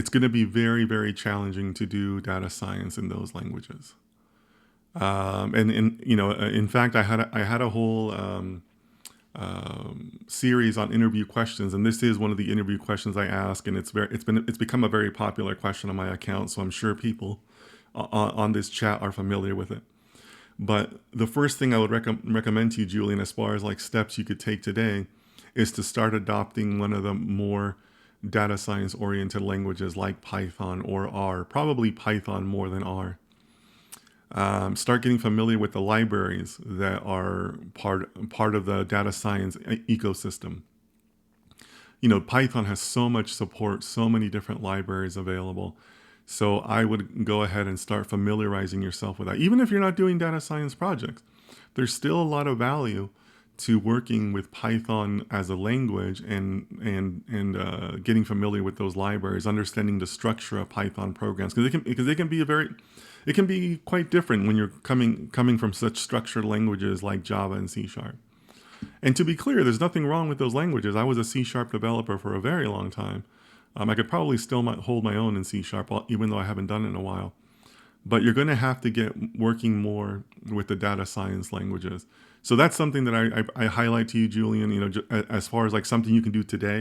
it's going to be very, very challenging to do data science in those languages. In fact, I had a whole series on interview questions, and this is one of the interview questions I ask, and it's become a very popular question on my account. So I'm sure people on this chat are familiar with it. But the first thing I would recommend to you, Julian, as far as like steps you could take today, is to start adopting one of the more data science oriented languages like Python or R, probably Python more than R. Start getting familiar with the libraries that are part of the data science ecosystem. Python has so much support, so many different libraries available. So I would go ahead and start familiarizing yourself with that. Even if you're not doing data science projects, there's still a lot of value to working with Python as a language and getting familiar with those libraries, understanding the structure of Python programs, because it can be quite different when you're coming from such structured languages like Java and C#. And to be clear, there's nothing wrong with those languages. I was a C# developer for a very long time. I could probably still hold my own in C#, even though I haven't done it in a while. But you're going to have to get working more with the data science languages. So that's something that I highlight to you, Julian, as far as like something you can do today.